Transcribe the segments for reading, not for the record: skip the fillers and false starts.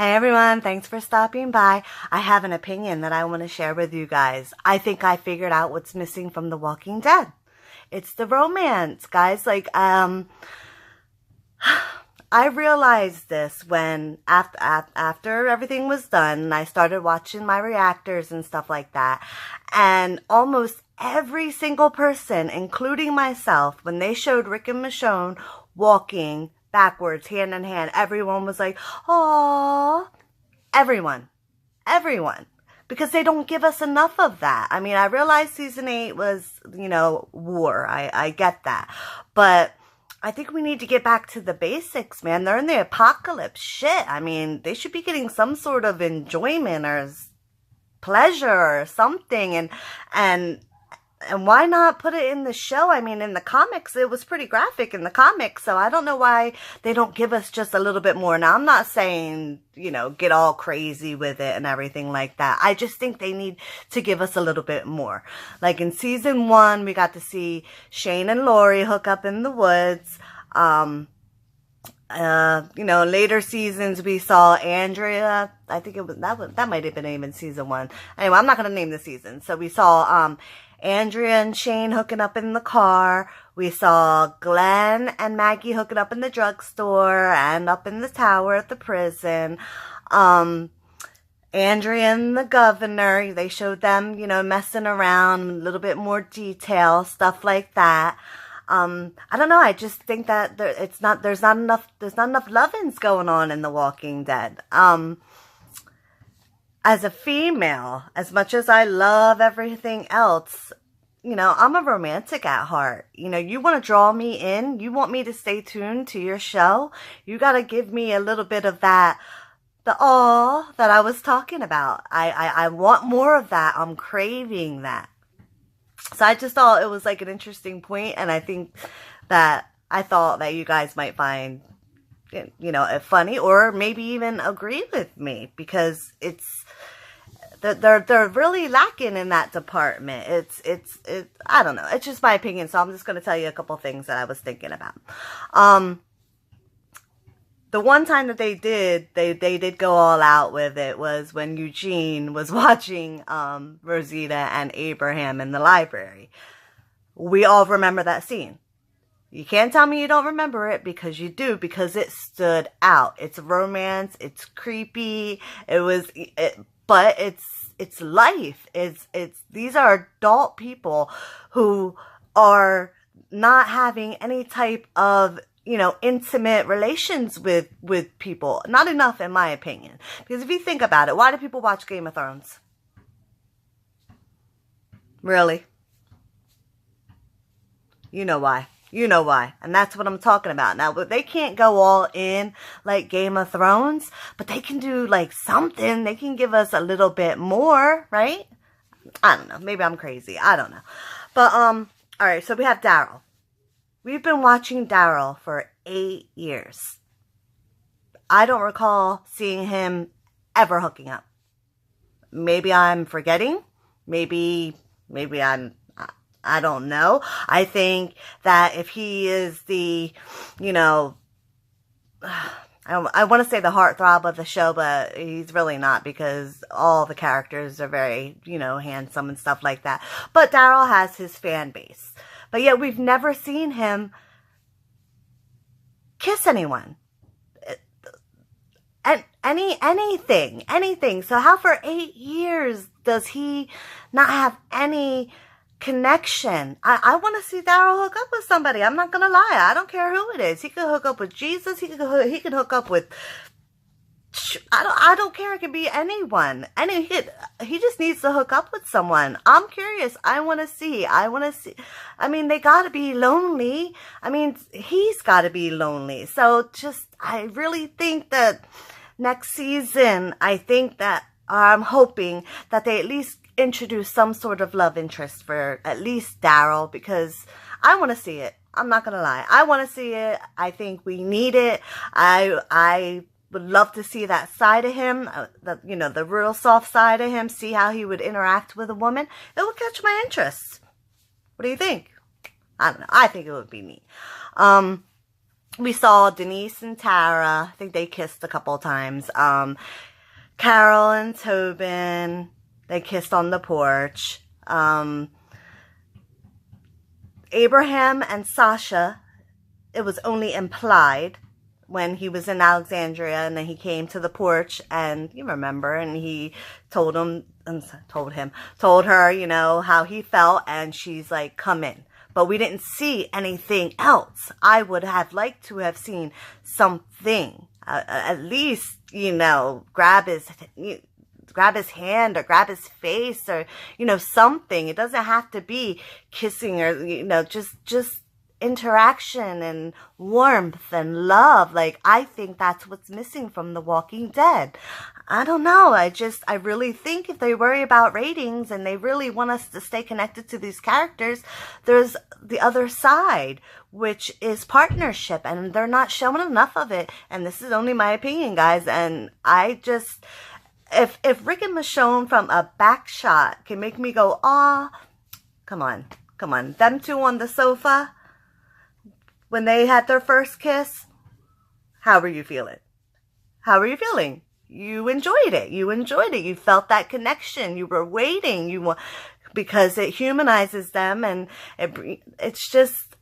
Hey everyone, thanks for stopping by. I have an opinion that I want to share with you guys. I think I figured out what's missing from The Walking Dead. It's the romance, guys. I realized this when after everything was done and I started watching my reactors and stuff like that. And almost every single person, including myself, when they showed Rick and Michonne walking backwards, hand in hand, everyone was like, "Aww." Everyone. Because they don't give us enough of that. I mean, I realized season 8 was, war. I get that. But I think we need to get back to the basics, man. They're in the apocalypse. Shit. I mean, they should be getting some sort of enjoyment or pleasure or something. And why not put it in the show? I mean, in the comics, it was pretty graphic in the comics. So I don't know why they don't give us just a little bit more. Now, I'm not saying, get all crazy with it and everything like that. I just think they need to give us a little bit more. Like in season 1, we got to see Shane and Lori hook up in the woods. Later seasons we saw Andrea. I think that might have been even season 1. Anyway, I'm not going to name the season. So we saw, Andrea and Shane hooking up in the car. We saw Glenn and Maggie hooking up in the drugstore and up in the tower at the prison. Andrea and the governor, they showed them, messing around, a little bit more detail, stuff like that. I don't know. I just think that there's not enough love-ins going on in The Walking Dead. As a female, as much as I love everything else, I'm a romantic at heart. You want to draw me in, you want me to stay tuned to your show, you got to give me a little bit of the awe that I was talking about. I want more of that. I'm craving that. So I just thought it was like an interesting point, and I thought that you guys might find it funny, or maybe even agree with me, because they're really lacking in that department. It's I don't know. It's just my opinion, so I'm just going to tell you a couple things that I was thinking about. The one time that they did go all out with it was when Eugene was watching Rosita and Abraham in the library. We all remember that scene. You can't tell me you don't remember it, because you do, because it stood out. It's romance, it's creepy, but it's life. These are adult people who are not having any type of, intimate relations with people. Not enough, in my opinion. Because if you think about it, why do people watch Game of Thrones? Really? You know why. You know why. And that's what I'm talking about. Now, they can't go all in like Game of Thrones, but they can do like something. They can give us a little bit more, right? I don't know. Maybe I'm crazy. I don't know. But, all right. So we have Daryl. We've been watching Daryl for 8 years. I don't recall seeing him ever hooking up. Maybe I'm forgetting. Maybe I don't know. I think that if he is the, I want to say the heartthrob of the show, but he's really not, because all the characters are very, handsome and stuff like that. But Daryl has his fan base. But yet we've never seen him kiss anyone. And anything. So how for 8 years does he not have any connection? I want to see Daryl hook up with somebody. I'm not going to lie. I don't care who it is. He could hook up with Jesus. He could hook up with, I don't care. It could be anyone. He just needs to hook up with someone. I'm curious. I want to see. I mean, they got to be lonely. I mean, he's got to be lonely. So I really think that next season, I'm hoping that they at least introduce some sort of love interest for at least Daryl, because I want to see it. I'm not going to lie. I want to see it. I think we need it. I would love to see that side of him, the real soft side of him, see how he would interact with a woman. It would catch my interest. What do you think? I don't know. I think it would be neat. we saw Denise and Tara. I think they kissed a couple of times. Carol and Tobin, they kissed on the porch. Abraham and Sasha, it was only implied when he was in Alexandria, and then he came to the porch, and you remember, and he told her, you know, how he felt, and she's like, come in. But we didn't see anything else. I would have liked to have seen something, at least, you know, grab his hand or grab his face, or, you know, something. It doesn't have to be kissing, or, you know, just interaction and warmth and love. Like, I think that's what's missing from The Walking Dead. I don't know. I really think if they worry about ratings and they really want us to stay connected to these characters, there's the other side, which is partnership, and they're not showing enough of it. And this is only my opinion, guys. And I just, if Rick and Michonne from a back shot can make me go, ah, come on. Them two on the sofa, when they had their first kiss, how were you feeling? You enjoyed it. You felt that connection. You were waiting. Because it humanizes them, and it's just,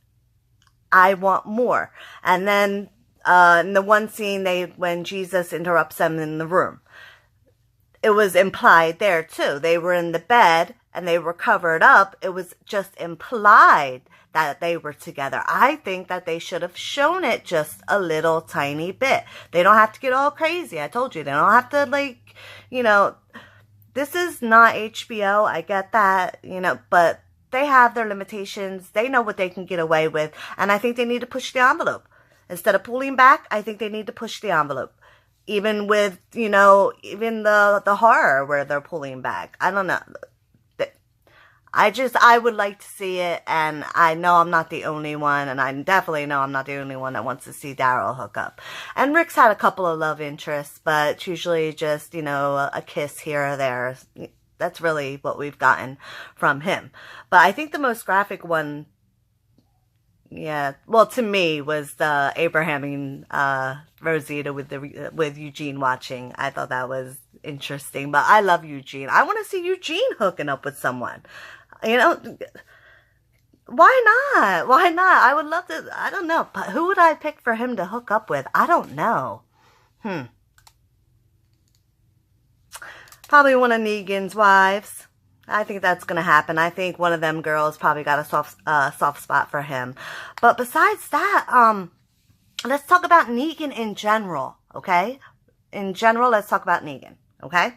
I want more. And then in the one scene, when Jesus interrupts them in the room, it was implied there too. They were in the bed and they were covered up. It was just implied that they were together. I think that they should have shown it just a little tiny bit. They don't have to get all crazy. I told you, they don't have to, like, you know, this is not HBO. I get that, you know, but they have their limitations. They know what they can get away with. And I think they need to push the envelope. Instead of pulling back, I think they need to push the envelope. Even with, you know, even the horror where they're pulling back. I don't know. I would like to see it, and I know I'm not the only one, and I definitely know I'm not the only one that wants to see Daryl hook up. And Rick's had a couple of love interests, but it's usually just, you know, a kiss here or there. That's really what we've gotten from him. But I think the most graphic one, yeah, well, to me, was the Abraham and Rosita with Eugene watching. I thought that was interesting, but I love Eugene. I want to see Eugene hooking up with someone. You know, why not? I would love to. I don't know. But who would I pick for him to hook up with? I don't know. Probably one of Negan's wives. I think that's going to happen. I think one of them girls probably got a soft spot for him. But besides that, let's talk about Negan in general, okay? In general, let's talk about Negan, okay?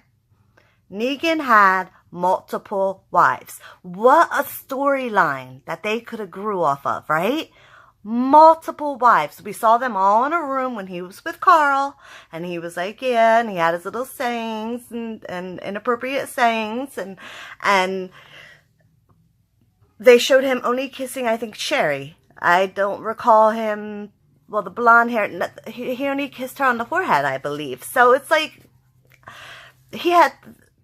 Negan had multiple wives. What a storyline that they could have grew off of, right? Multiple wives. We saw them all in a room when he was with Carl, and he was like, yeah, and he had his little sayings and inappropriate sayings, and they showed him only kissing, I think, Sherry. I don't recall him, well, the blonde hair, he only kissed her on the forehead, I believe. So it's like,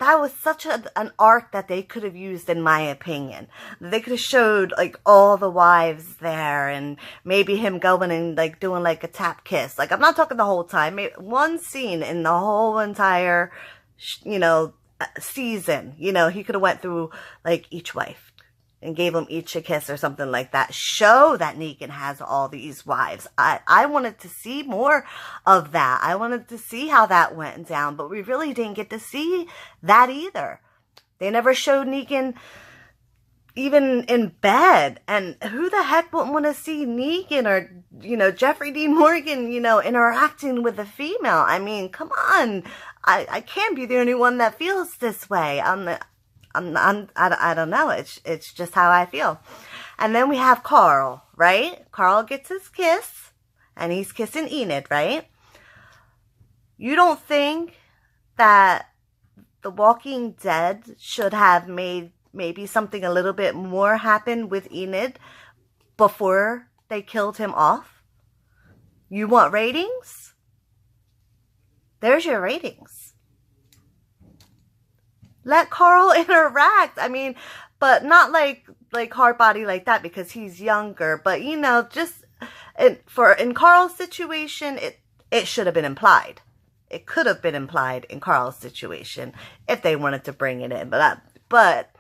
that was such an arc that they could have used, in my opinion. They could have showed, like, all the wives there, and maybe him going and, like, doing, like, a tap kiss. Like, I'm not talking the whole time. Maybe one scene in the whole entire, you know, season. You know, he could have went through, like, each wife and gave them each a kiss or something like that. Show that Negan has all these wives. I wanted to see more of that. I wanted to see how that went down, but we really didn't get to see that either. They never showed Negan even in bed. And who the heck wouldn't want to see Negan or, you know, Jeffrey Dean Morgan, you know, interacting with a female? I mean, come on. I can't be the only one that feels this way. I don't know. It's just how I feel. And then we have Carl, right? Carl gets his kiss, and he's kissing Enid, right? You don't think that The Walking Dead should have made maybe something a little bit more happen with Enid before they killed him off? You want ratings? There's your ratings. Let Carl interact. I mean, but not like hard body like that, because he's younger. But, you know, just in Carl's situation, it should have been implied. It could have been implied in Carl's situation if they wanted to bring it in. But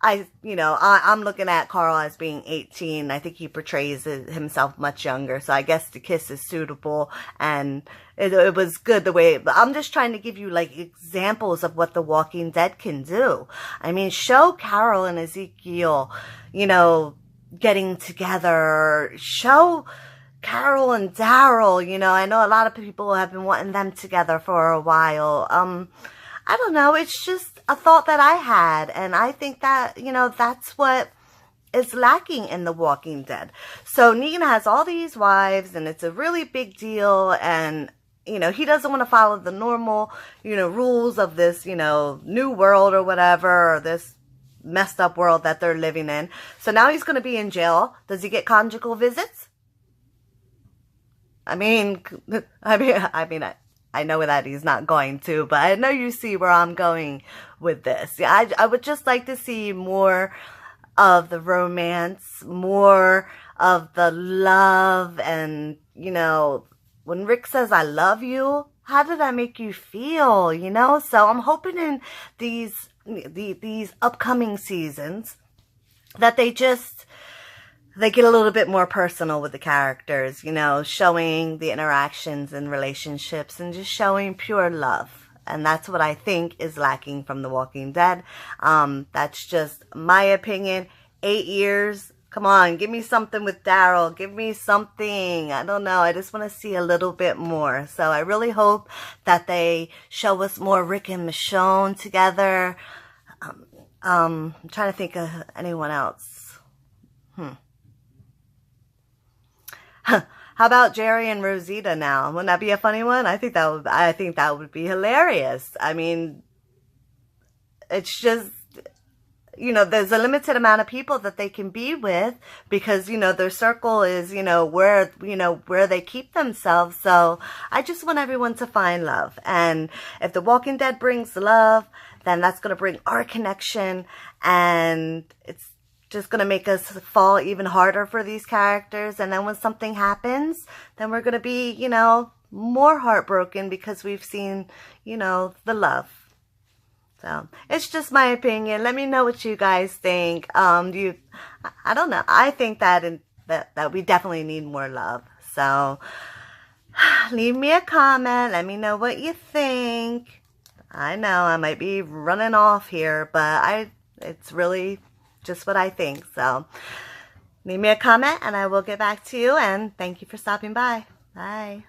I'm looking at Carl as being 18. I think he portrays himself much younger. So I guess the kiss is suitable, and it was good the way. But I'm just trying to give you like examples of what The Walking Dead can do. I mean, show Carol and Ezekiel, getting together. Show Carol and Daryl, I know a lot of people have been wanting them together for a while. I don't know. It's just a thought that I had. And I think that, that's what is lacking in The Walking Dead. So Negan has all these wives, and it's a really big deal. And, he doesn't want to follow the normal, rules of this, new world or whatever, or this messed up world that they're living in. So now he's going to be in jail. Does he get conjugal visits? I know that he's not going to, but I know you see where I'm going with this. Yeah, I would just like to see more of the romance, more of the love, and, when Rick says, I love you, how did that make you feel, So I'm hoping in these upcoming seasons that they get a little bit more personal with the characters, showing the interactions and relationships and just showing pure love. And that's what I think is lacking from The Walking Dead. That's just my opinion. 8 years. Come on, give me something with Daryl. Give me something. I don't know. I just want to see a little bit more. So I really hope that they show us more Rick and Michonne together. I'm trying to think of anyone else. How about Jerry and Rosita now? Wouldn't that be a funny one? I think that would be hilarious. I mean, it's just, there's a limited amount of people that they can be with because, their circle is, where they keep themselves. So I just want everyone to find love. And if The Walking Dead brings love, then that's going to bring our connection, and it's just going to make us fall even harder for these characters. And then when something happens, then we're going to be, more heartbroken because we've seen, the love. So it's just my opinion. Let me know what you guys think. I don't know. I think that we definitely need more love. So leave me a comment. Let me know what you think. I know I might be running off here, but it's really just what I think. So leave me a comment and I will get back to you. And thank you for stopping by. Bye.